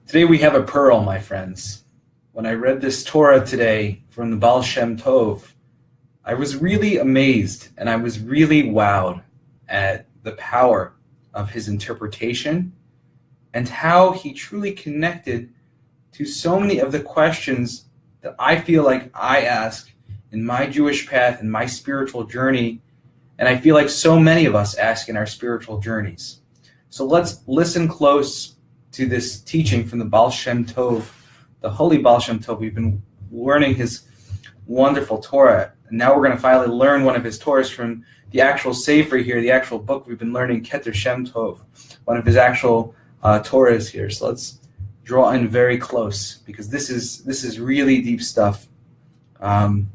Today we have a pearl, my friends. When I read this Torah today from the Baal Shem Tov, I was really amazed and I was really wowed at the power of his interpretation and how he truly connected to so many of the questions that I feel like I ask in my Jewish path, in my spiritual journey, and I feel like so many of us ask in our spiritual journeys. So let's listen close to this teaching from the Baal Shem Tov, the holy Baal Shem Tov. We've been learning his wonderful Torah, and now we're going to finally learn one of his Torahs from the actual Sefer here, the actual book. We've been learning Keter Shem Tov, one of his actual Torahs here. So let's draw in very close, because this is really deep stuff. But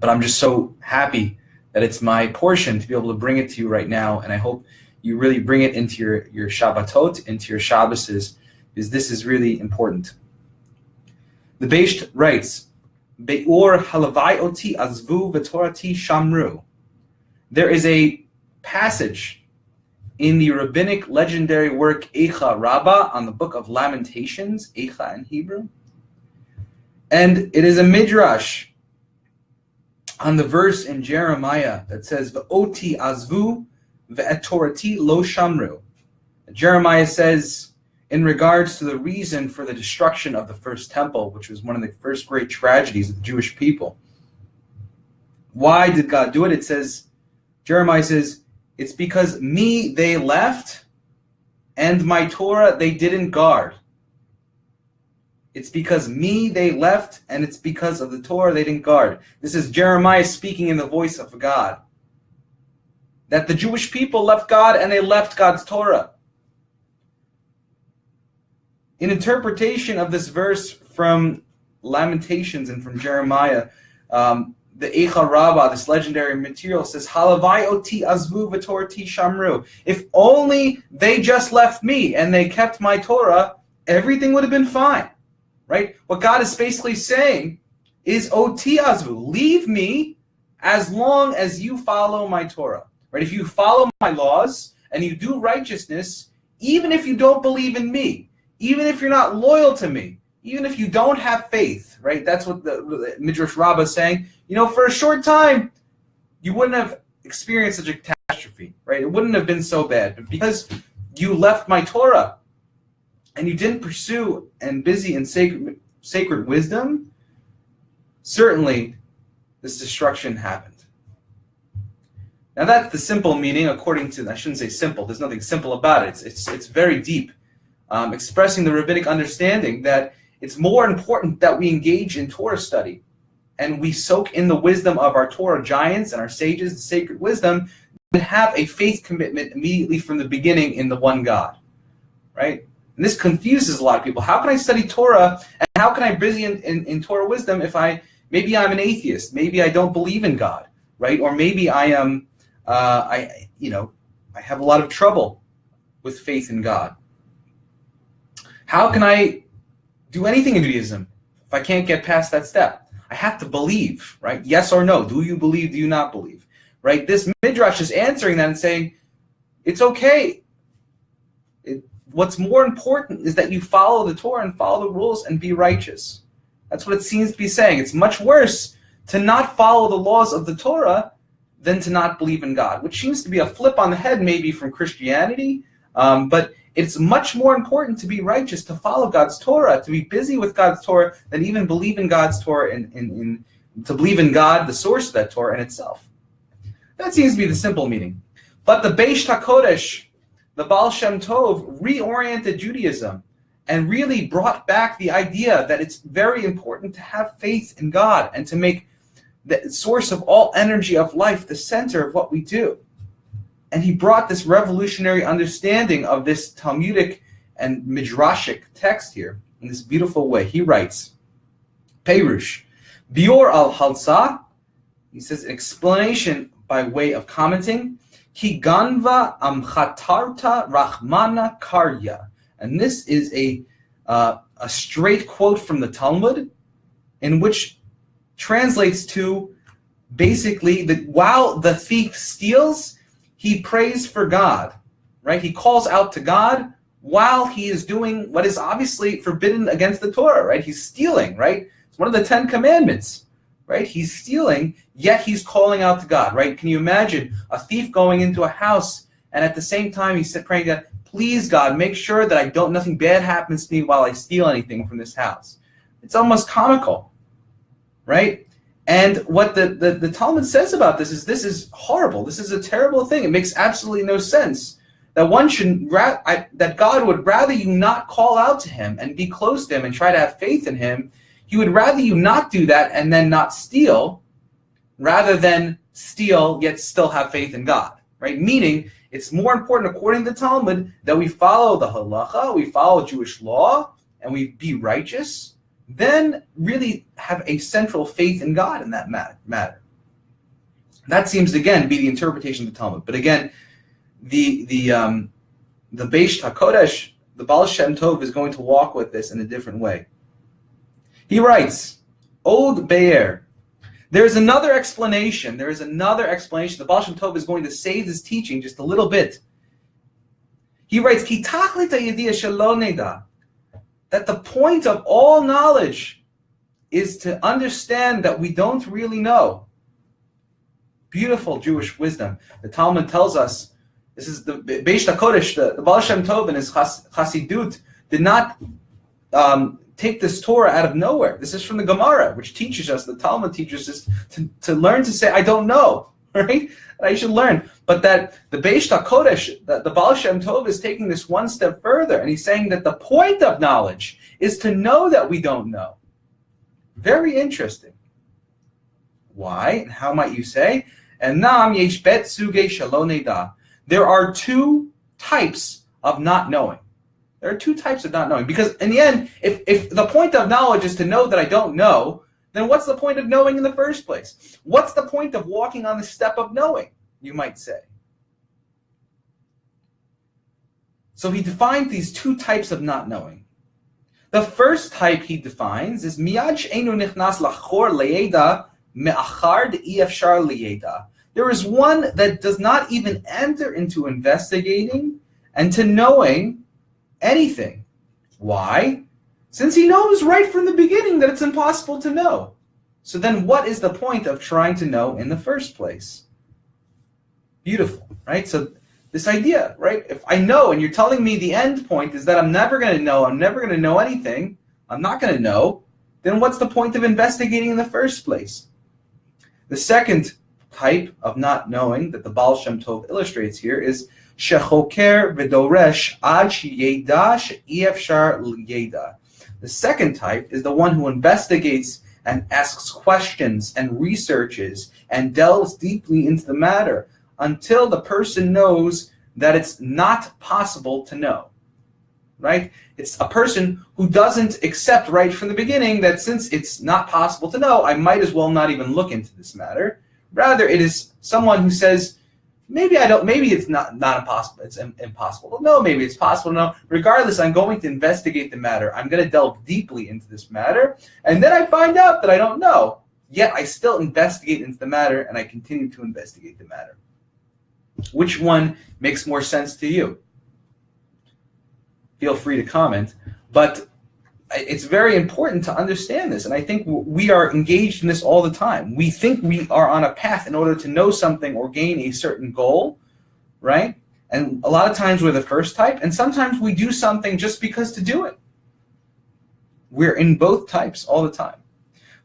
I'm just so happy that it's my portion to be able to bring it to you right now, and I hope you really bring it into your Shabbatot, into your Shabbases, because this is really important. The Beisht writes, Be'or halavai oti azvu v'torati shamru. There is a passage in the rabbinic legendary work Eicha Rabbah on the book of Lamentations, Eicha in Hebrew, and it is a midrash on the verse in Jeremiah that says, V'oti azvu v'etorati lo shamru. Jeremiah says, in regards to the reason for the destruction of the first temple, which was one of the first great tragedies of the Jewish people. Why did God do it? It says, Jeremiah says, it's because me they left, and my Torah they didn't guard. It's because me they left, and it's because of the Torah they didn't guard. This is Jeremiah speaking in the voice of God. That the Jewish people left God and they left God's Torah. In interpretation of this verse from Lamentations and from Jeremiah, the Eicha Rabbah, this legendary material, says, Halavai oti azvu v'torati shamru. If only they just left me and they kept my Torah, everything would have been fine. Right? What God is basically saying is, oti azvu, leave me as long as you follow my Torah. Right? If you follow my laws and you do righteousness, even if you don't believe in me, even if you're not loyal to me, even if you don't have faith, right? That's what the Midrash Rabbah is saying. You know, for a short time, you wouldn't have experienced such a catastrophe, right? It wouldn't have been so bad. But because you left my Torah and you didn't pursue and busy in sacred wisdom, certainly this destruction happened. Now that's the simple meaning, according to, I shouldn't say simple, there's nothing simple about it. It's very deep, expressing the rabbinic understanding that it's more important that we engage in Torah study and we soak in the wisdom of our Torah giants and our sages, the sacred wisdom, and have a faith commitment immediately from the beginning in the one God, right? And this confuses a lot of people. How can I study Torah and how can I be busy in Torah wisdom if maybe I'm an atheist, maybe I don't believe in God, right? Or maybe I am, I have a lot of trouble with faith in God. How can I do anything in Judaism if I can't get past that step? I have to believe, right? Yes or no. Do you believe? Do you not believe? Right? This midrash is answering that and saying, it's okay. What's more important is that you follow the Torah and follow the rules and be righteous. That's what it seems to be saying. It's much worse to not follow the laws of the Torah than to not believe in God, which seems to be a flip on the head maybe from Christianity, but it's much more important to be righteous, to follow God's Torah, to be busy with God's Torah, than even believe in God's Torah, to believe in God, the source of that Torah in itself. That seems to be the simple meaning. But the Beisht HaKodesh, the Baal Shem Tov, reoriented Judaism and really brought back the idea that it's very important to have faith in God and to make the source of all energy of life the center of what we do. And he brought this revolutionary understanding of this Talmudic and Midrashic text here in this beautiful way. He writes, Perush, Bior al-Halsa, he says, explanation by way of commenting, Ki ganva amchatarta rachmana karya. And this is a straight quote from the Talmud, in which translates to basically that while the thief steals, he prays for God, right? He calls out to God while he is doing what is obviously forbidden against the Torah, right? He's stealing, right? It's one of the 10 commandments, right? He's stealing, yet he's calling out to God, right? Can you imagine a thief going into a house and at the same time he's praying that, please God, make sure that nothing bad happens to me while I steal anything from this house. It's almost comical, right? And what the Talmud says about this is horrible. This is a terrible thing. It makes absolutely no sense that that God would rather you not call out to him and be close to him and try to have faith in him. He would rather you not do that and then not steal, rather than steal yet still have faith in God, right? Meaning, it's more important, according to the Talmud, that we follow the halacha, we follow Jewish law, and we be righteous, than really have a central faith in God in that matter. That seems to, again, be the interpretation of the Talmud. But again, the Beish HaKodesh, the Baal Shem Tov, is going to walk with this in a different way. He writes, Od Be'er. There's another explanation. The Baal Shem Tov is going to save his teaching just a little bit. He writes, Ki tachlit ha'yediyah shelo neda, that the point of all knowledge is to understand that we don't really know. Beautiful Jewish wisdom. The Talmud tells us, this is the Beish HaKodesh, the Baal Shem Tov in his Chassidut did not take this Torah out of nowhere. This is from the Gemara, which teaches us, the Talmud teaches us to learn to say, I don't know, right? And I should learn. But that the Beish HaKodesh, the Baal Shem Tov is taking this one step further, and he's saying that the point of knowledge is to know that we don't know. Very interesting. Why? And how might you say? Enam yesh bet sugei shelo neda. There are two types of not knowing. There are two types of not knowing. Because in the end, if the point of knowledge is to know that I don't know, then what's the point of knowing in the first place? What's the point of walking on the step of knowing, you might say? So he defines these two types of not knowing. The first type he defines is miyad she'enu nichnas lachor leyeda me'achar de'efshar leyeda. There is one that does not even enter into investigating and to knowing anything. Why? Since he knows right from the beginning that it's impossible to know. So then what is the point of trying to know in the first place? Beautiful, right? So this idea, right? If I know and you're telling me the end point is that I'm never going to know anything, I'm not going to know, then what's the point of investigating in the first place? The second type of not knowing that the Baal Shem Tov illustrates here is shechoker v'doresh ad sheyeda she'efshar l'yeda. The second type is the one who investigates and asks questions and researches and delves deeply into the matter until the person knows that it's not possible to know. Right? It's a person who doesn't accept right from the beginning that since it's not possible to know, I might as well not even look into this matter. Rather, it is someone who says, maybe it's not impossible, it's impossible. Well, no, maybe it's possible to know. Regardless, I'm going to investigate the matter. I'm going to delve deeply into this matter. And then I find out that I don't know. Yet I still investigate into the matter and I continue to investigate the matter. Which one makes more sense to you? Feel free to comment. But it's very important to understand this, and I think we are engaged in this all the time. We think we are on a path in order to know something or gain a certain goal, right? And a lot of times we're the first type, and sometimes we do something just because to do it. We're in both types all the time.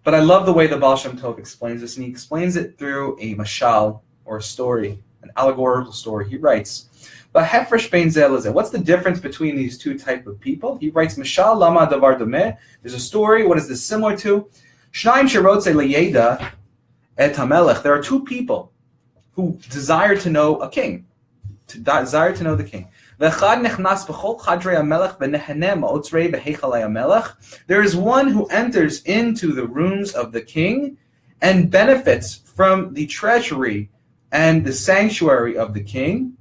But I love the way the Baal Shem Tov explains this, and he explains it through a mashal, or a story, an allegorical story. He writes, what's the difference between these two types of people? He writes, Mashal lama davar domeh. There's a story. What is this similar to? Shnaim sherotze leyeda et hamelech. There are two people who desire to know a king, desire to know the king. There is one who enters into the rooms of the king and benefits from the treasury and the sanctuary of the king.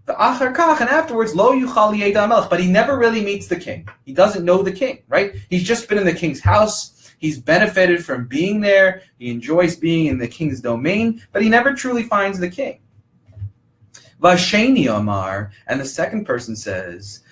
And afterwards, lo yuchal liyeda hamelech, but he never really meets the king. He doesn't know the king, right? He's just been in the king's house. He's benefited from being there. He enjoys being in the king's domain, but he never truly finds the king. Vasheni Amar, and the second person says,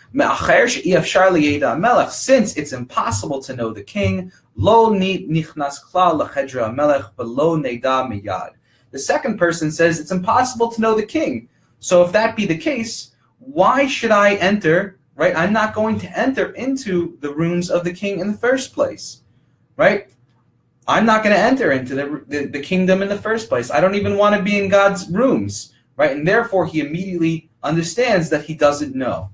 Since it's impossible to know the king, lo nichnas klal lechedra hamelech v'lo neda miyad. The second person says it's impossible to know the king. So if that be the case, why should I enter, right? I'm not going to enter into the rooms of the king in the first place, right? I'm not going to enter into the kingdom in the first place. I don't even want to be in God's rooms, right? And therefore, he immediately understands that he doesn't know,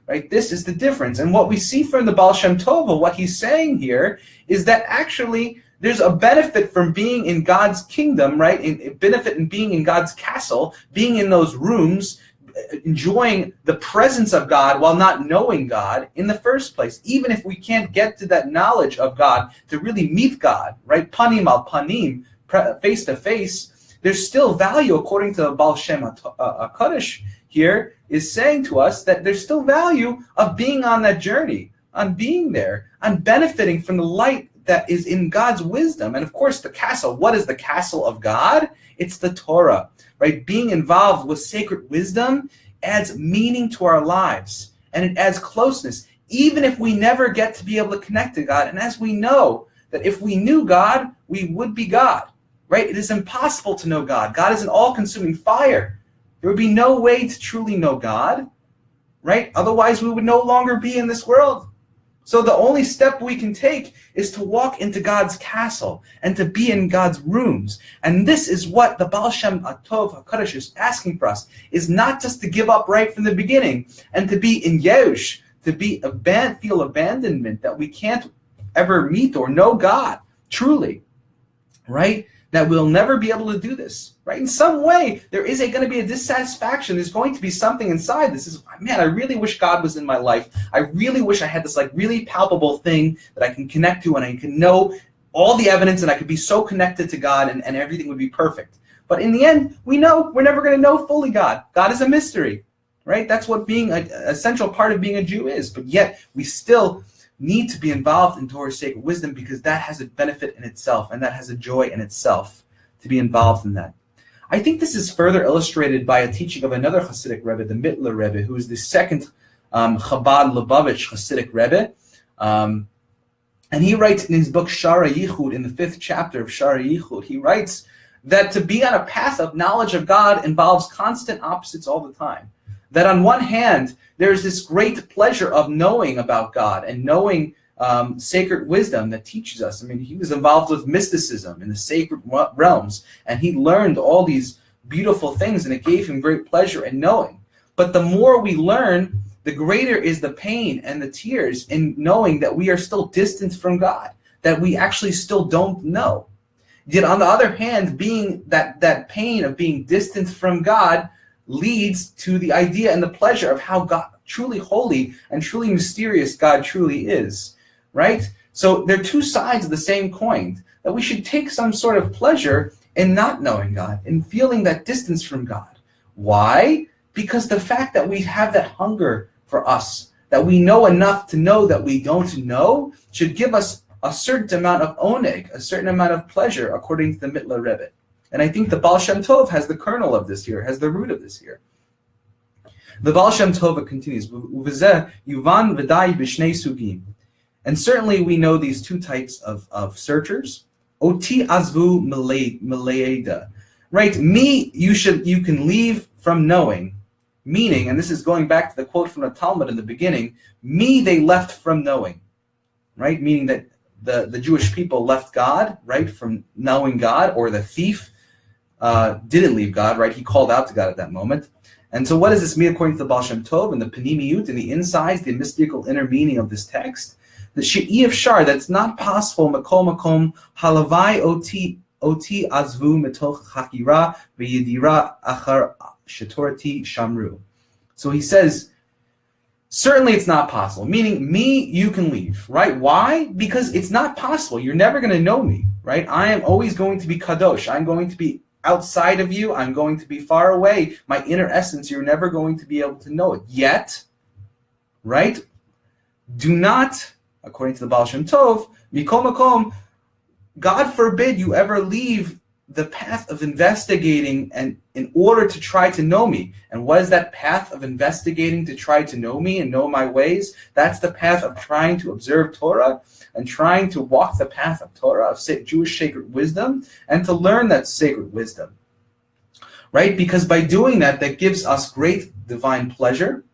right? This is the difference. And what we see from the Baal Shem Tov, what he's saying here is that actually there's a benefit from being in God's kingdom, right? A benefit in being in God's castle, being in those rooms, enjoying the presence of God while not knowing God in the first place. Even if we can't get to that knowledge of God to really meet God, right? Panim al panim, face to face, there's still value, according to Baal Shem HaKadosh here, is saying to us that there's still value of being on that journey, on being there, on benefiting from the light that is in God's wisdom. And of course, the castle. What is the castle of God? It's the Torah, right? Being involved with sacred wisdom adds meaning to our lives, and it adds closeness, even if we never get to be able to connect to God. And as we know that if we knew God, we would be God, right? It is impossible to know God. God is an all-consuming fire. There would be no way to truly know God, right? Otherwise, we would no longer be in this world. So the only step we can take is to walk into God's castle and to be in God's rooms. And this is what the Baal Shem Tov HaKadosh is asking for us, is not just to give up right from the beginning and to be in Yeush, to be feel abandonment, that we can't ever meet or know God truly, right? That we'll never be able to do this, right? In some way, there is going to be a dissatisfaction. There's going to be something inside. This is, man, I really wish God was in my life. I really wish I had this like really palpable thing that I can connect to and I can know all the evidence and I could be so connected to God and everything would be perfect. But in the end, we know we're never going to know fully God. God is a mystery, right? That's what being an essential part of being a Jew is. But yet, we still need to be involved in Torah's sacred wisdom because that has a benefit in itself and that has a joy in itself to be involved in that. I think this is further illustrated by a teaching of another Hasidic Rebbe, the Mittler Rebbe, who is the second Chabad Lubavitch Hasidic Rebbe. And he writes in his book Shara Yichud, in the 5th chapter of Shara Yichud, he writes that to be on a path of knowledge of God involves constant opposites all the time. That on one hand, there's this great pleasure of knowing about God and knowing sacred wisdom that teaches us. I mean, he was involved with mysticism in the sacred realms, and he learned all these beautiful things, and it gave him great pleasure in knowing. But the more we learn, the greater is the pain and the tears in knowing that we are still distant from God, that we actually still don't know. Yet on the other hand, being that pain of being distant from God leads to the idea and the pleasure of how God, truly holy and truly mysterious God truly is, right? So they're two sides of the same coin, that we should take some sort of pleasure in not knowing God, in feeling that distance from God. Why? Because the fact that we have that hunger for us, that we know enough to know that we don't know, should give us a certain amount of oneg, a certain amount of pleasure, according to the Mittler Rebbe. And I think the Baal Shem Tov has the kernel of this here, has the root of this here. The Baal Shem Tov continues, yuvan v'dai b'shnei sugim. And certainly we know these two types of searchers. Oti azvu meleida. Right? Me, you can leave from knowing. Meaning, and this is going back to the quote from the Talmud in the beginning, me they left from knowing. Right? Meaning that the Jewish people left God, right, from knowing God, or the thief didn't leave God, right? He called out to God at that moment. And so what does this mean according to the Baal Shem Tov and the Panimiyut and the insides, the mystical inner meaning of this text? The She'i of Shar, that it's not possible, Makol Makom, Halavai Oti Azvu Metoch Chakira V'Yidira Achar Shetorati Shamru. So he says, certainly it's not possible, meaning me, you can leave, right? Why? Because it's not possible. You're never going to know me, right? I am always going to be kadosh. I'm going to be outside of you. I'm going to be far away. My inner essence, you're never going to be able to know it. Yet, right? Do not, according to the Baal Shem Tov, Mikol Makom, God forbid you ever leave the path of investigating and in order to try to know me. And what is that path of investigating to try to know me and know my ways? That's the path of trying to observe Torah and trying to walk the path of Torah, of Jewish sacred wisdom, and to learn that sacred wisdom. Right? Because by doing that, that gives us great divine pleasure.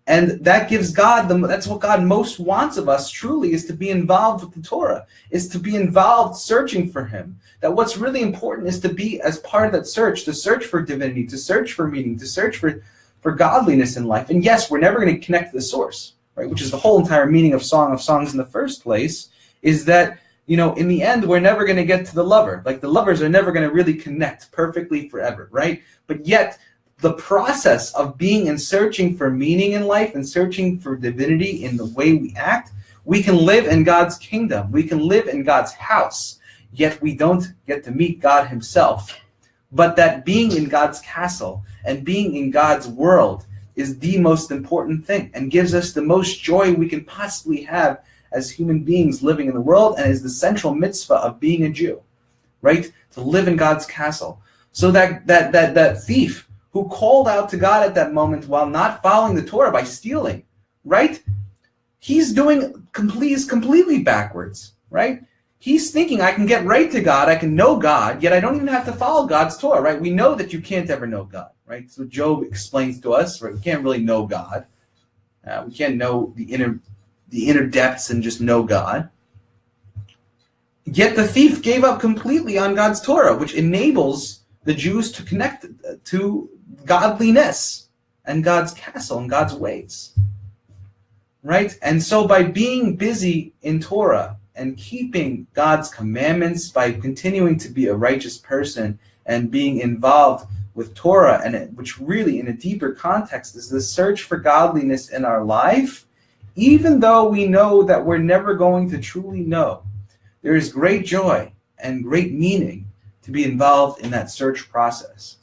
And that gives God, that's what God most wants of us truly, is to be involved with the Torah, is to be involved searching for Him. That what's really important is to be as part of that search, to search for divinity, to search for meaning, to search for godliness in life. And yes, we're never going to connect to the source, right? Which is the whole entire meaning of Song of Songs in the first place, is that, in the end, we're never going to get to the lover. Like the lovers are never going to really connect perfectly forever, right? But yet, the process of being and searching for meaning in life and searching for divinity in the way we act, we can live in God's kingdom. We can live in God's house, yet we don't get to meet God Himself. But that being in God's castle and being in God's world is the most important thing and gives us the most joy we can possibly have as human beings living in the world, and is the central mitzvah of being a Jew, right? To live in God's castle. So that thief who called out to God at that moment while not following the Torah by stealing, right? He's completely backwards, right? He's thinking, I can get right to God, I can know God, yet I don't even have to follow God's Torah, right? We know that you can't ever know God, right? So Job explains to us, right? We can't really know God. We can't know the inner depths and just know God. Yet the thief gave up completely on God's Torah, which enables the Jews to connect to godliness and God's castle and God's ways, right? And so by being busy in Torah and keeping God's commandments, by continuing to be a righteous person and being involved with Torah, and which really in a deeper context is the search for godliness in our life, even though we know that we're never going to truly know, there is great joy and great meaning to be involved in that search process.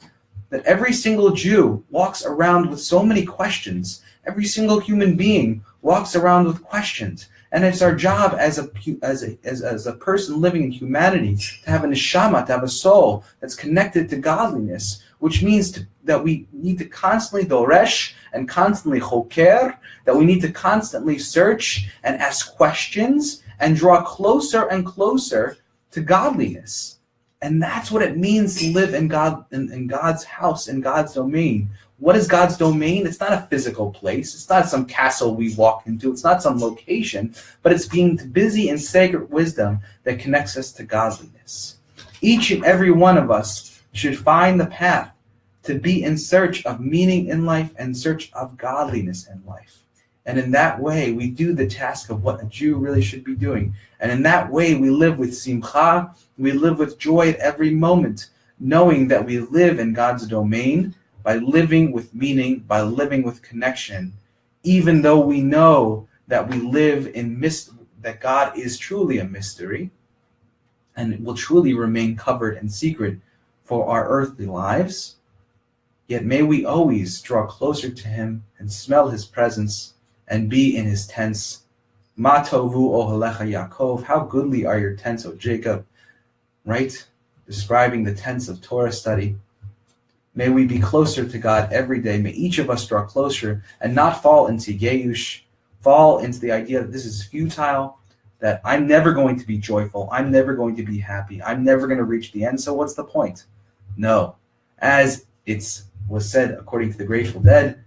That every single Jew walks around with so many questions. Every single human being walks around with questions. And it's our job as a person living in humanity to have a neshama, to have a soul that's connected to godliness, which means that we need to constantly doresh and constantly choker, that we need to constantly search and ask questions and draw closer and closer to godliness. And that's what it means to live in God's house, in God's domain. What is God's domain? It's not a physical place. It's not some castle we walk into. It's not some location. But it's being busy in sacred wisdom that connects us to godliness. Each and every one of us should find the path to be in search of meaning in life and search of godliness in life. And in that way, we do the task of what a Jew really should be doing. And in that way, we live with simcha, we live with joy at every moment, knowing that we live in God's domain by living with meaning, by living with connection, even though we know that we live in that God is truly a mystery, and it will truly remain covered and secret for our earthly lives. Yet may we always draw closer to Him and smell His presence and be in His tents. Ma tovu ohalecha Yaakov, how goodly are your tents, O Jacob, right? Describing the tents of Torah study. May we be closer to God every day. May each of us draw closer and not fall into Yeush, fall into the idea that this is futile, that I'm never going to be joyful, I'm never going to be happy, I'm never going to reach the end, so what's the point? No. As it was said according to the Grateful Dead,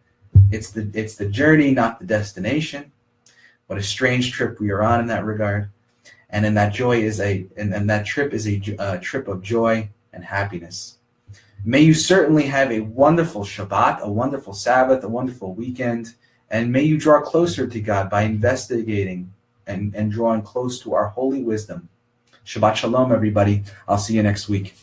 it's the journey, not the destination. What a strange trip we are on in that regard. And in that joy and that trip is a trip of joy and happiness. May you certainly have a wonderful Shabbat, a wonderful Sabbath, a wonderful weekend, and may you draw closer to God by investigating and drawing close to our holy wisdom. Shabbat Shalom, everybody. I'll see you next week.